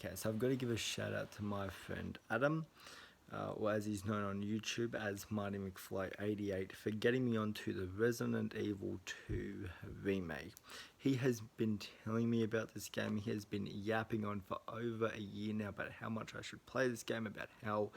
Okay, so I've got to give a shout out to my friend Adam, or as he's known on YouTube as Marty McFly88, for getting me onto the Resident Evil 2 remake. He has been telling me about this game. He has been yapping on for over a year now about how much I should play this game, about how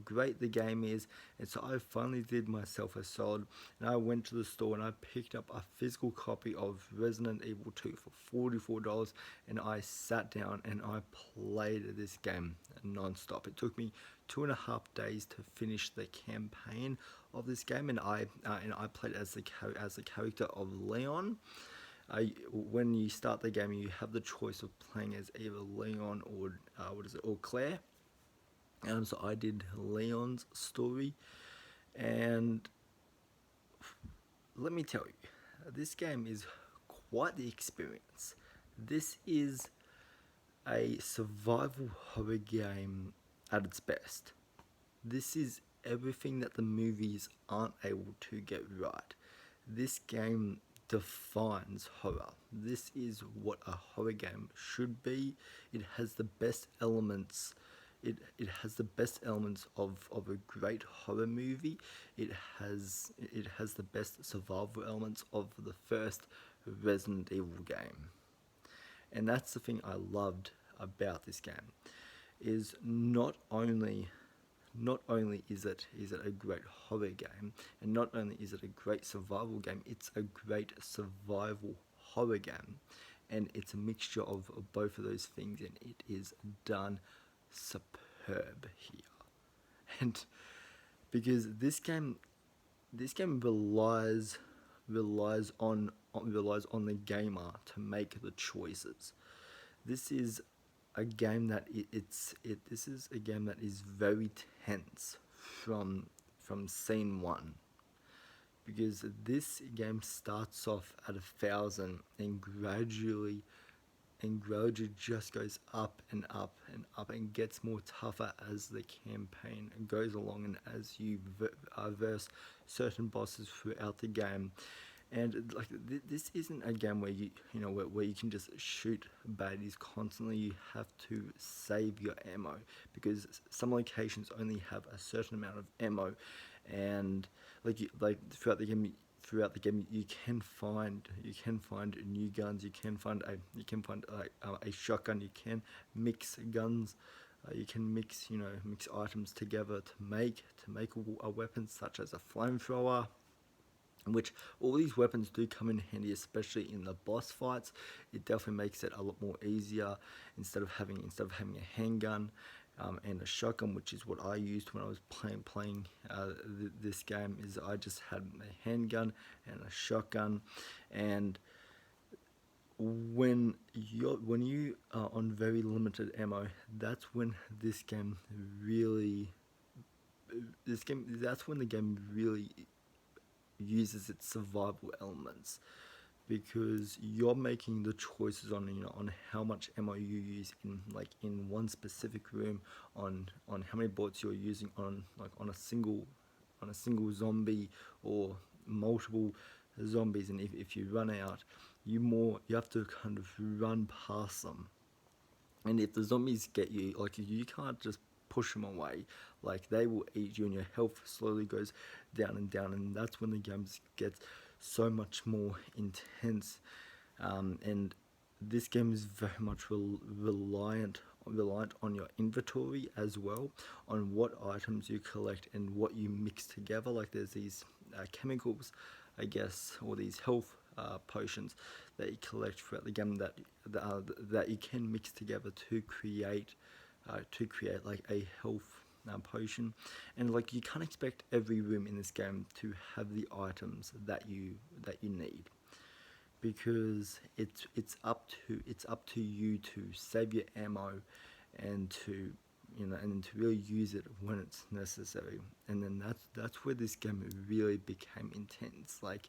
great the game is. And so I finally did myself a solid, and I went to the store and I picked up a physical copy of Resident Evil 2 for $44, and I sat down and I played this game non-stop. It took me 2.5 days to finish the campaign of this game, and I played as the character of Leon. When you start the game, you have the choice of playing as either Leon or or Claire. So I did Leon's story, and let me tell you, this game is quite the experience. This is a survival horror game at its best. This is everything that the movies aren't able to get right. This game defines horror. This is what a horror game should be. It has the best elements. It has the best elements of a great horror movie. It has the best survival elements of the first Resident Evil game. And that's the thing I loved about this game, is not only is it a great horror game, and not only is it a great survival game, it's a great survival horror game, and it's a mixture of both of those things, and it is done superb here. And because this game relies on the gamer to make the choices. This is a game that this is a game that is very tense from scene one, because this game starts off at 1,000 and gradually just goes up and up and up and gets more tougher as the campaign goes along, and as you verse certain bosses throughout the game. And like this isn't a game where where you can just shoot baddies constantly. You have to save your ammo, because some locations only have a certain amount of ammo, and throughout the game you can find new guns. You can find a shotgun. You can mix guns. You can mix items together to make a weapon such as a flamethrower, which all these weapons do come in handy, especially in the boss fights. It definitely makes it a lot more easier, instead of having a handgun and a shotgun, which is what I used when I was playing this game. Is I just had a handgun and a shotgun, and when you are on very limited ammo, that's when that's when the game really uses its survival elements, because you're making the choices on how much ammo you use in one specific room, on how many bullets you're using on a single zombie or multiple zombies. And if you run out, you have to kind of run past them. And if the zombies get you, you can't just push them away. Like, they will eat you, and your health slowly goes down and down, and that's when the game gets so much more intense. And this game is very much reliant on your inventory as well, on what items you collect and what you mix together. Like, there's these chemicals, I guess, or these health potions that you collect throughout the game that you can mix together to create like a health potion. And like, you can't expect every room in this game to have the items that you need, because it's up to you to save your ammo, and to really use it when it's necessary. And then that's where this game really became intense. Like,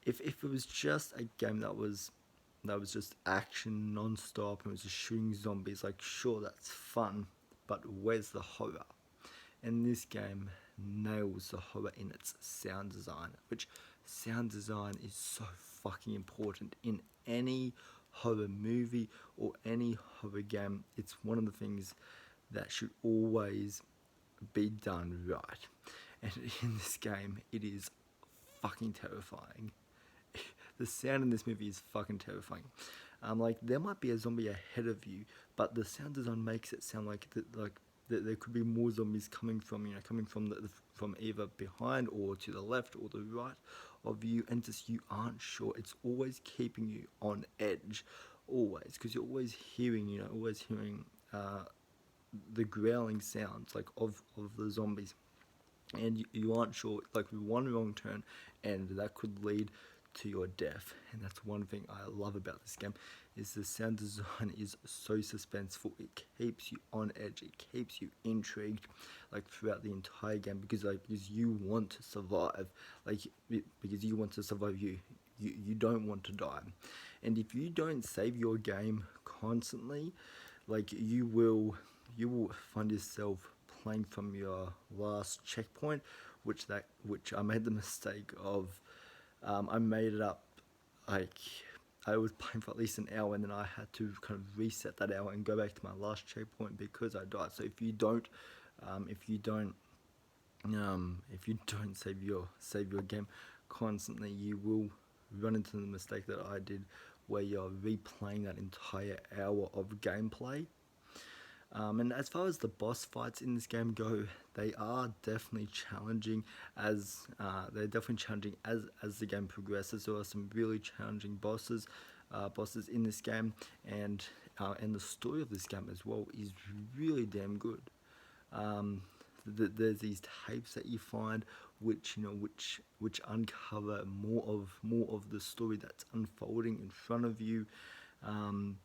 if it was just a game that was just action non-stop and was just shooting zombies, like, sure, that's fun, but where's the horror? And this game nails the horror in its sound design, which sound design is so fucking important in any horror movie or any horror game, it's one of the things that should always be done right. And in this game, it is fucking terrifying. The sound in this movie is fucking terrifying. Like there might be a zombie ahead of you, but the sound design makes it sound like there could be more zombies coming from from either behind or to the left or the right of you, and just you aren't sure. It's always keeping you on edge, always, because you're always hearing the growling sounds like of the zombies, and you aren't sure, like with one wrong turn and that could lead to your death. And that's one thing I love about this game, is the sound design is so suspenseful. It keeps you on edge, it keeps you intrigued like throughout the entire game, because you want to survive, because you want to survive. You don't want to die. And if you don't save your game constantly, like you will find yourself playing from your last checkpoint, which I made the mistake of. I made it up, like I was playing for at least an hour, and then I had to kind of reset that hour and go back to my last checkpoint because I died. So if you don't save your game constantly, you will run into the mistake that I did, where you're replaying that entire hour of gameplay. And as far as the boss fights in this game go, they are definitely challenging as the game progresses. There are some really challenging bosses in this game, and the story of this game as well is really damn good. Um, there's these tapes that you find, which uncover more of the story that's unfolding in front of you. Um,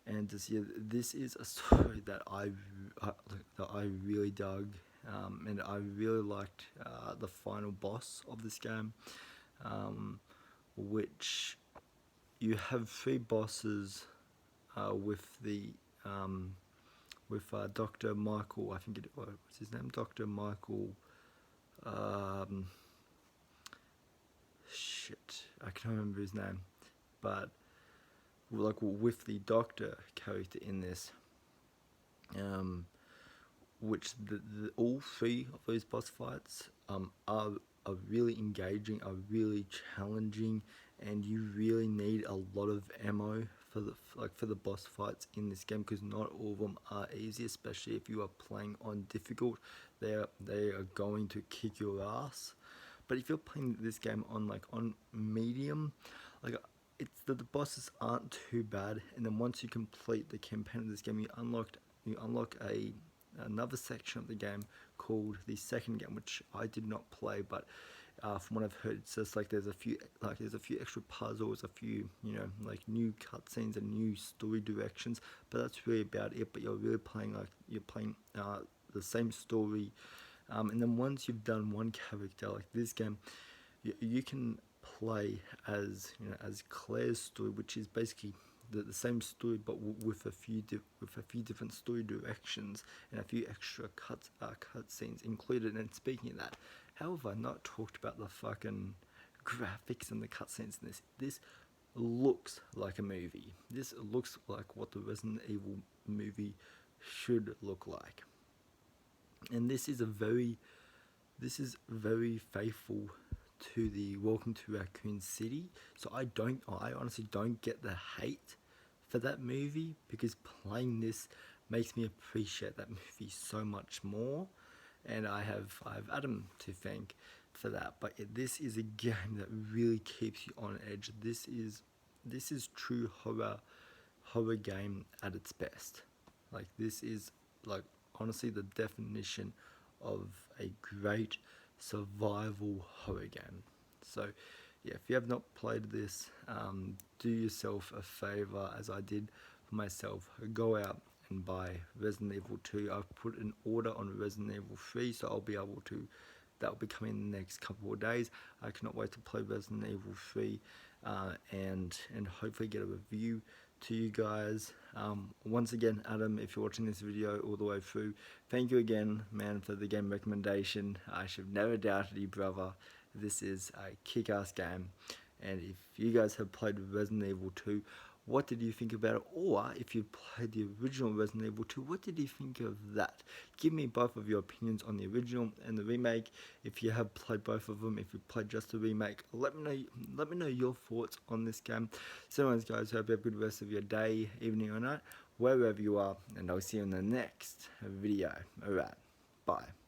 and this is a story that I really dug, and I really liked the final boss of this game, which you have three bosses with the with Dr. Michael. I think what's his name? Dr. Michael. Um, Shit, I can't remember his name, but like with the Doctor character in this, um, which all three of those boss fights are really engaging, are really challenging, and you really need a lot of ammo for the boss fights in this game, because not all of them are easy, especially if you are playing on difficult. They are going to kick your ass. But if you're playing this game on medium, like the bosses aren't too bad, and then once you complete the campaign of this game, you unlock another section of the game called the second game, which I did not play, but from what I've heard, it's just like there's a few extra puzzles, a few like new cutscenes and new story directions, but that's really about it. But you're playing the same story, and then once you've done one character, like this game, you can play as Claire's story, which is basically the same story, but with a few different story directions and a few extra cutscenes included. And speaking of that, how have I not talked about the fucking graphics and the cutscenes in this? This looks like a movie. This looks like what the Resident Evil movie should look like, and this is very faithful to the Welcome to Raccoon City. So I honestly don't get the hate for that movie, because playing this makes me appreciate that movie so much more, and I have Adam to thank for that. But this is a game that really keeps you on edge. This is true horror game at its best. Like this is like honestly the definition of a great survival horror game. So yeah, if you have not played this, do yourself a favor, as I did for myself. Go out and buy Resident Evil 2. I've put an order on Resident Evil 3, so that will be coming in the next couple of days. I cannot wait to play Resident Evil 3, and hopefully get a review to you guys. Once again, Adam, if you're watching this video all the way through, thank you again, man, for the game recommendation. I should have never doubted you, brother. This is a kick-ass game, and if you guys have played Resident Evil 2, what did you think about it? Or if you played the original Resident Evil 2, what did you think of that? Give me both of your opinions on the original and the remake. If you have played both of them, if you played just the remake, let me know your thoughts on this game. So anyways guys, hope you have a good rest of your day, evening or night, wherever you are, and I'll see you in the next video. Alright, bye.